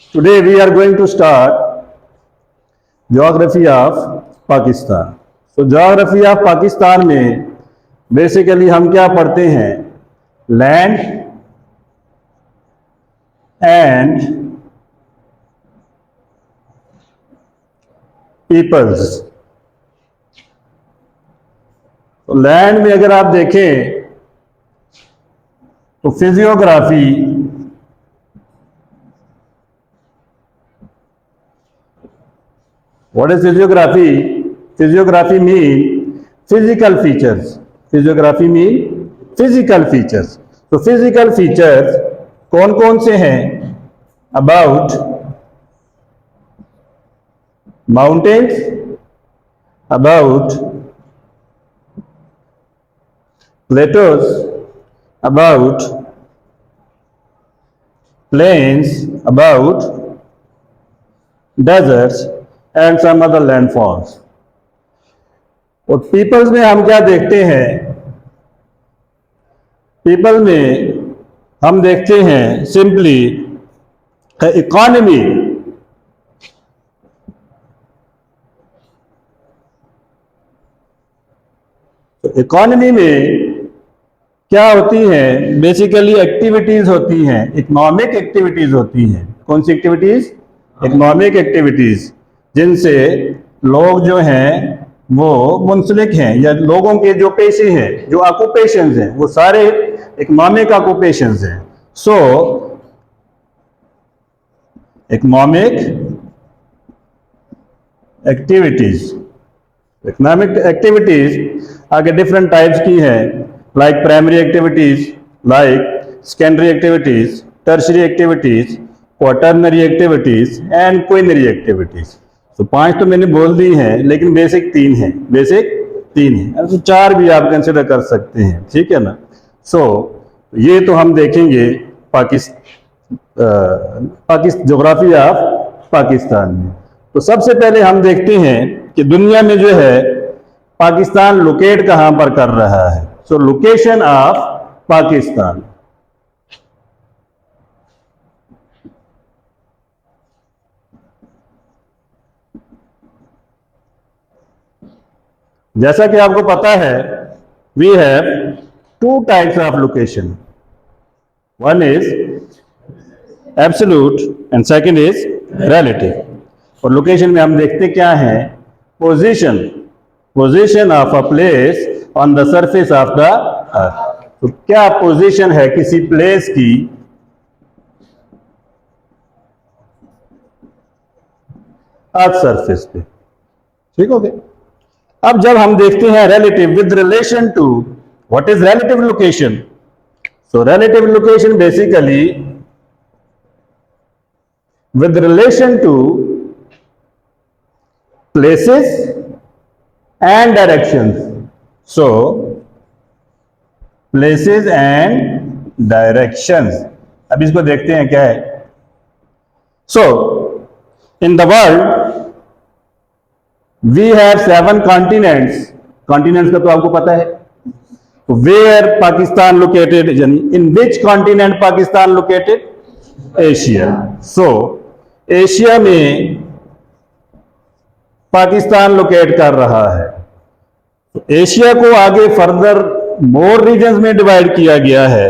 Today we are going to start geography of Pakistan. So geography of Pakistan में basically हम क्या पढ़ते हैं? Land and peoples. तो लैंड में अगर आप देखें तो physiography, what is physiography? Physiography mean physical features. Physiography mean physical features. तो physical features कौन कौन से हैं? About mountains, about plateaus, about plains, about deserts and some other landforms. और पीपल्स में हम क्या देखते हैं? पीपल में हम देखते हैं सिंपली इकोनॉमी। तो इकोनॉमी में क्या होती हैं? बेसिकली एक्टिविटीज होती हैं, इकोनॉमिक एक्टिविटीज होती हैं। कौन सी एक्टिविटीज? इकोनॉमिक एक्टिविटीज, जिनसे लोग जो हैं वो मुंसलिक हैं, या लोगों के जो पेशे हैं, जो ऑक्यूपेशंस हैं, वो सारे इकोनॉमिक ऑक्यूपेशंस हैं। सो इकोनॉमिक एक्टिविटीज, इकोनॉमिक एक्टिविटीज आगे डिफरेंट टाइप्स की है, like primary activities, like secondary activities, tertiary activities, quaternary activities and quinary activities. तो 5 तो मैंने बोल दी हैं, लेकिन बेसिक 3 है, बेसिक 3 है। तो 4 भी आप कंसिडर कर सकते हैं, ठीक है ना। सो ये तो हम देखेंगे ज्योग्राफी ऑफ पाकिस्तान में। तो सबसे पहले हम देखते हैं कि दुनिया में जो है पाकिस्तान लोकेट कहां पर कर रहा है। So location of Pakistan. जैसा कि आपको पता है, we have 2 types of location. One is absolute and second is relative. और लोकेशन में हम देखते क्या है? Position, position of a place on the surface of the earth. तो क्या पोजीशन है किसी प्लेस की अर्थ सरफेस पे, ठीक हो गया। अब जब हम देखते हैं relative with relation to, what is relative location? So relative location basically with relation to places and directions. So places and directions. अब इसको देखते हैं क्या है। So in the world we have 7 continents. Continents का तो आपको पता है। Where Pakistan located? In which continent Pakistan located? Asia. So Asia में पाकिस्तान लोकेट कर रहा है। एशिया को आगे फर्दर मोर रीजन्स में डिवाइड किया गया है,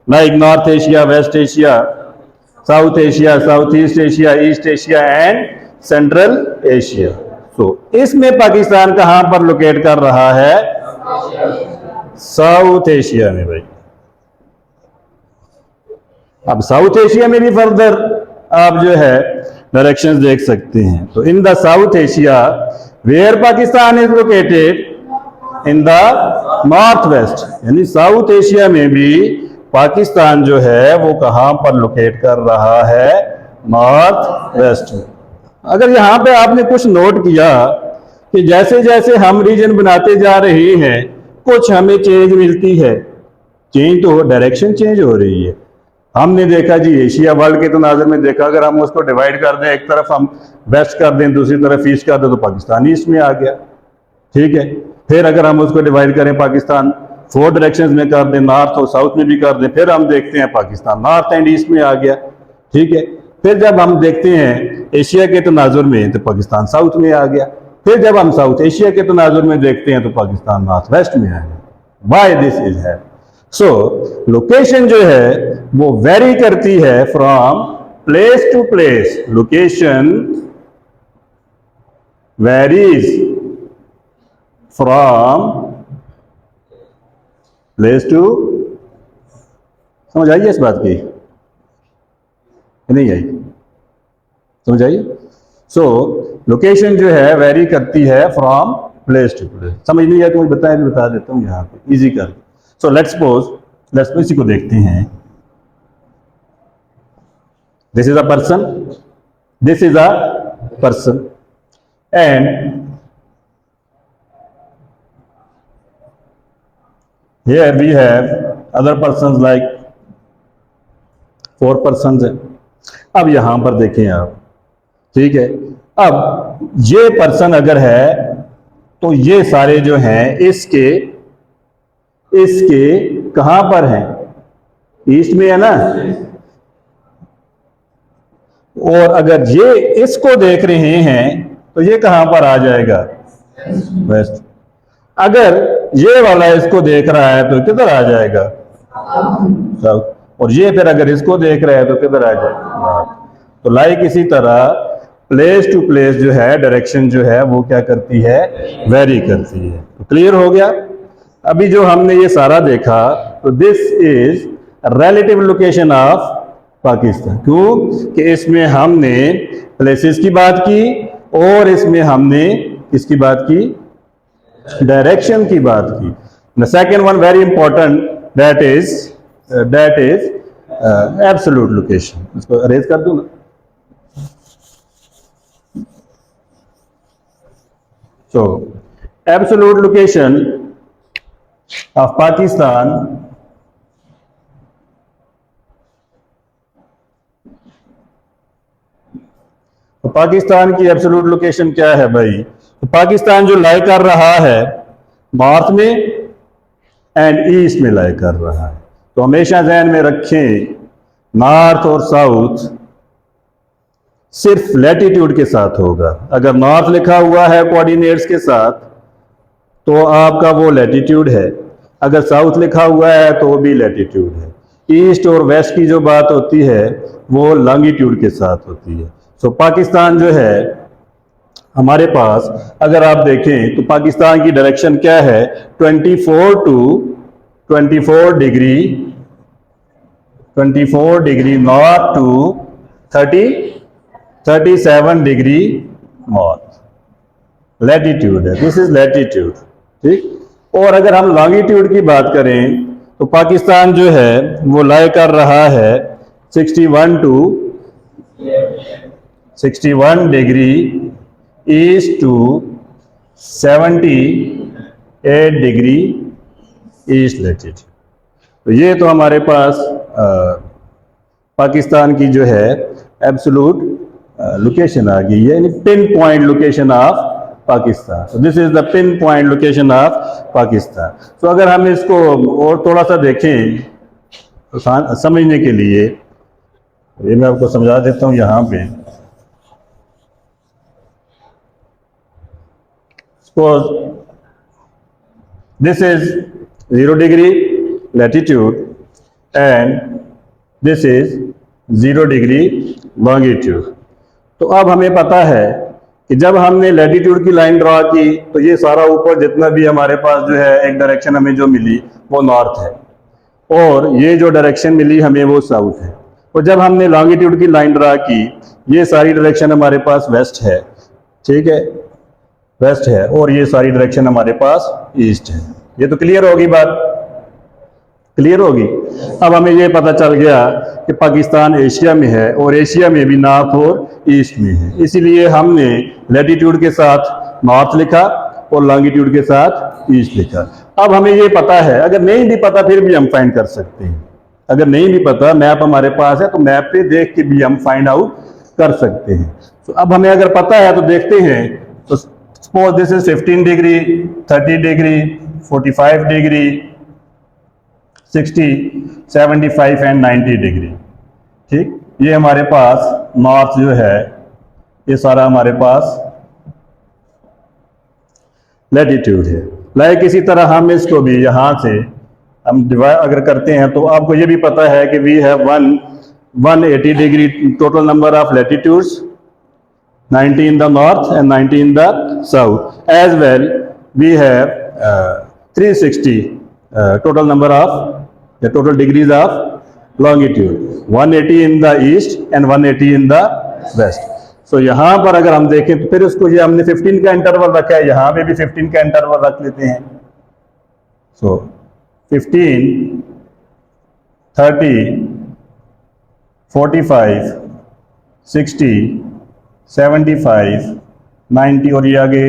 like North Asia, West Asia, South Asia, South East Asia, East Asia and Central Asia. तो इसमें पाकिस्तान कहां पर लोकेट कर रहा है? साउथ एशिया में भाई। अब साउथ एशिया में भी फर्दर आप जो है डायरेक्शंस देख सकते हैं। तो in the South Asia where Pakistan is located, in the north west, यानी साउथ एशिया में भी पाकिस्तान जो है वो कहां पर लोकेट कर रहा है? नॉर्थ वेस्ट में। अगर यहां पे आपने कुछ नोट किया कि जैसे जैसे हम रीजन बनाते जा रहे हैं, कुछ हमें चेंज मिलती है। चेंज तो डायरेक्शन चेंज हो रही है। हमने देखा जी एशिया वर्ल्ड के तो नाजर में देखा, अगर हम उसको डिवाइड कर दें, एक तरफ हम वेस्ट कर दें, दूसरी तरफ ईस्ट कर दें, तो पाकिस्तान ईस्ट में आ गया, ठीक है। फिर अगर हम उसको डिवाइड करें, पाकिस्तान 4 डायरेक्शंस में कर दें, नॉर्थ और साउथ में भी कर दें, फिर हम देखते हैं पाकिस्तान नॉर्थ एंड ईस्ट में आ गया, ठीक है। फिर जब हम देखते हैं एशिया के तनाजुर में तो पाकिस्तान साउथ में आ गया, फिर जब हम साउथ एशिया के तनाजुर में देखते हैं तो पाकिस्तान नॉर्थ वेस्ट में आ गया। वाई दिस इज है? सो लोकेशन जो है वो वेरी करती है from place to place. Location varies from place to, समझ आइए इस बात की नहीं आई? समझ आइए? सो लोकेशन जो है वेरी करती है फ्रॉम प्लेस टू प्लेस। समझ नहीं आया तो मुझे बता देता हूं यहाँ पे इजी कर। सो लेट्स सपोज इसी को देखते हैं। This is a person, this is a person and here we have other persons like 4 persons है। अब यहां पर देखें आप, ठीक है, अब ये पर्सन अगर है तो ये सारे जो हैं इसके कहां पर हैं? ईस्ट में है ना। और अगर ये इसको देख रहे हैं तो ये कहां पर आ जाएगा? वेस्ट। अगर ये वाला इसको देख रहा है तो किधर आ जाएगा? साउथ। और ये फिर अगर इसको देख रहा है तो किधर आ जाएगा? तो लाइक इसी तरह प्लेस टू प्लेस जो है डायरेक्शन जो है वो क्या करती है? वेरी करती है। तो क्लियर हो गया? अभी जो हमने ये सारा देखा तो this is relative location of Pakistan. क्यों कि इसमें हमने प्लेसेस की बात की और इसमें हमने किसकी बात की? डायरेक्शन की बात की। The second one very important, that is absolute location. इसको अरेज कर दूं ना? सो एब्सोल्यूट लोकेशन ऑफ पाकिस्तान तो पाकिस्तान की एब्सोल्यूट लोकेशन क्या है भाई? तो पाकिस्तान जो लाई कर रहा है नॉर्थ में एंड ईस्ट में लाई कर रहा है। तो हमेशा ध्यान में रखें नॉर्थ और साउथ सिर्फ लैटिट्यूड के साथ होगा। अगर नॉर्थ लिखा हुआ है कोऑर्डिनेट्स के साथ तो आपका वो लैटिट्यूड है, अगर साउथ लिखा हुआ है तो वो भी लैटिट्यूड है। ईस्ट और वेस्ट की जो बात होती है वो लॉन्गिट्यूड के साथ होती है। सो पाकिस्तान जो है हमारे पास अगर आप देखें तो पाकिस्तान की डायरेक्शन क्या है? 24 degree north to 37 degree north latitude है। दिस इज लैटिट्यूड, ठीक। और अगर हम लॉन्गिट्यूड की बात करें तो पाकिस्तान जो है वो लाई कर रहा है 61 degree east to 78 degree east latitude. तो ये तो हमारे पास पाकिस्तान की जो है एब्सोल्यूट लोकेशन आ गई है, यानी pin point location of Pakistan. so this is the pin point location of Pakistan. so अगर हम इसको और थोड़ा सा देखें तो समझने के लिए ये मैं आपको समझा देता हूं। यहां पे suppose this is 0 degree latitude and this is 0 degree longitude। तो अब हमें पता है कि जब हमने लैटिट्यूड की लाइन ड्रा की तो ये सारा ऊपर जितना भी हमारे पास जो है एक डायरेक्शन हमें जो मिली वो नॉर्थ है और ये जो डायरेक्शन मिली हमें वो साउथ है। और जब हमने लॉन्गिट्यूड की लाइन ड्रा की ये सारी डायरेक्शन हमारे पास वेस्ट है, ठीक है, वेस्ट है, और ये सारी डायरेक्शन हमारे पास ईस्ट है। ये तो क्लियर होगी बात, क्लियर होगी। अब हमें ये पता चल गया कि पाकिस्तान एशिया में है और एशिया में भी नॉर्थ और ईस्ट में है, इसीलिए हमने लैटिट्यूड के साथ नॉर्थ लिखा और लॉन्गिट्यूड के साथ ईस्ट लिखा। अब हमें ये पता है, अगर नहीं भी पता फिर भी हम फाइंड कर सकते हैं। अगर नहीं भी पता, मैप हमारे पास है तो मैप पे देख के भी हम फाइंड आउट कर सकते हैं। तो अब हमें अगर पता है तो देखते हैं। तो suppose this is 15 degree, 30 degree, 45 degree, 60, 75 and 90 degree, ठीक। ये हमारे पास नॉर्थ जो है ये सारा हमारे पास लैटिट्यूड है। लाइक इसी तरह हम इसको भी यहाँ से हम डिवाइड अगर करते हैं तो आपको ये भी पता है कि we have 180 degree total number of latitudes, 90 in the north and 90 in the south. As well, we have 360 total number of the total degrees of longitude, 180 in the east and 180 in the west. So यहाँ पर अगर हम देखें तो फिर उसको ये हमने 15 का इंटरवल रखा है, यहाँ पे भी 15 का इंटरवल रख लेते हैं। So 15, 30, 45, 60, 75, 90 और ये आगे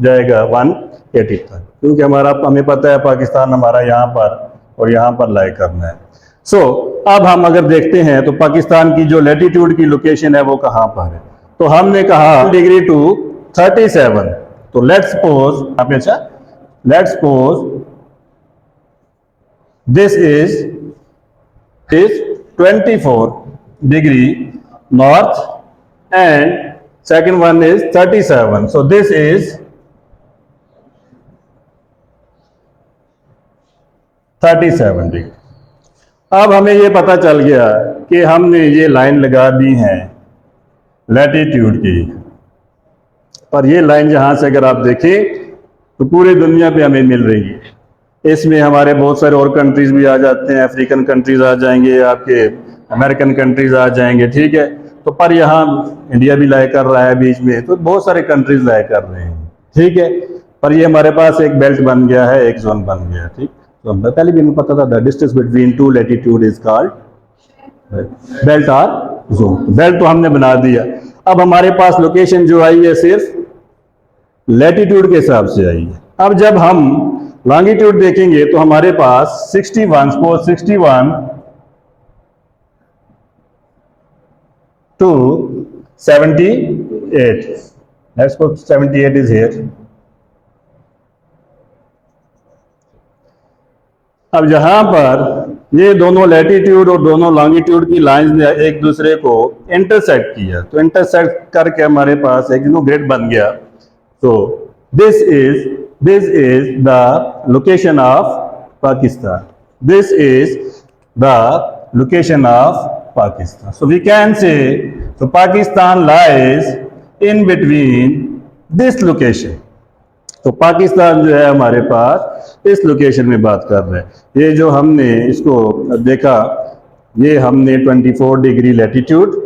जाएगा 180 तक, क्योंकि हमें पता है पाकिस्तान हमारा यहाँ पर और यहाँ पर लाई करना है। सो अब हम अगर देखते हैं तो पाकिस्तान की जो लैटिट्यूड की लोकेशन है वो कहाँ पर है, तो हमने कहा डिग्री टू 37। तो लेट्स सपोज अच्छा let's suppose this is 24 degree north and second one is 37. So this is 37 degree. अब हमें ये पता चल गया कि हमने ये लाइन लगा दी है लैटिट्यूड की, पर ये लाइन जहां से अगर आप देखें तो पूरी दुनिया पे हमें मिल रही है। इसमें हमारे बहुत सारे और कंट्रीज भी आ जाते हैं, अफ्रीकन कंट्रीज आ जाएंगे, आपके अमेरिकन कंट्रीज आ जाएंगे, ठीक है। तो पर यहाँ इंडिया भी लाए कर रहा है बीच में, तो बहुत सारे कंट्रीज लाए कर रहे हैं, ठीक है। पर ये हमारे पास एक बेल्ट बन गया है, एक जोन बन गया, ठीक। तो पहले भी हमें पता था the distance between two latitude is called belt और जोन। बेल्ट तो हमने बना दिया। अब हमारे पास लोकेशन जो आई है सिर्फ लैटिट्यूड के हिसाब से आई है। अब जब हम लॉन्गिट्यूड देखेंगे तो हमारे पास 61 suppose 61 to 78. Let's put 78 is here. अब यहां पर ये दोनों लैटिट्यूड और दोनों लॉन्गिट्यूड की लाइंस ने एक दूसरे को इंटरसेक्ट किया, तो इंटरसेक्ट करके हमारे पास एक ग्रिड बन गया। तो this is the location of Pakistan, this is the location of Pakistan. So we can say, so Pakistan lies in between this location. तो पाकिस्तान जो है हमारे पास इस लोकेशन में बात कर रहे हैं। ये जो हमने इसको देखा, ये हमने 24 degree latitude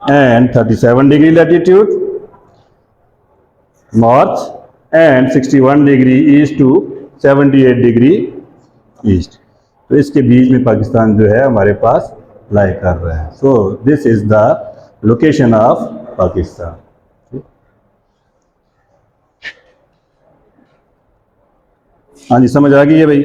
and 37 degree latitude north and 61 degree east to 78 degree east, तो इसके बीच में पाकिस्तान जो है हमारे पास लाई कर रहा है। So this is the location of Pakistan. हाँ जी, समझ आ गई है भाई।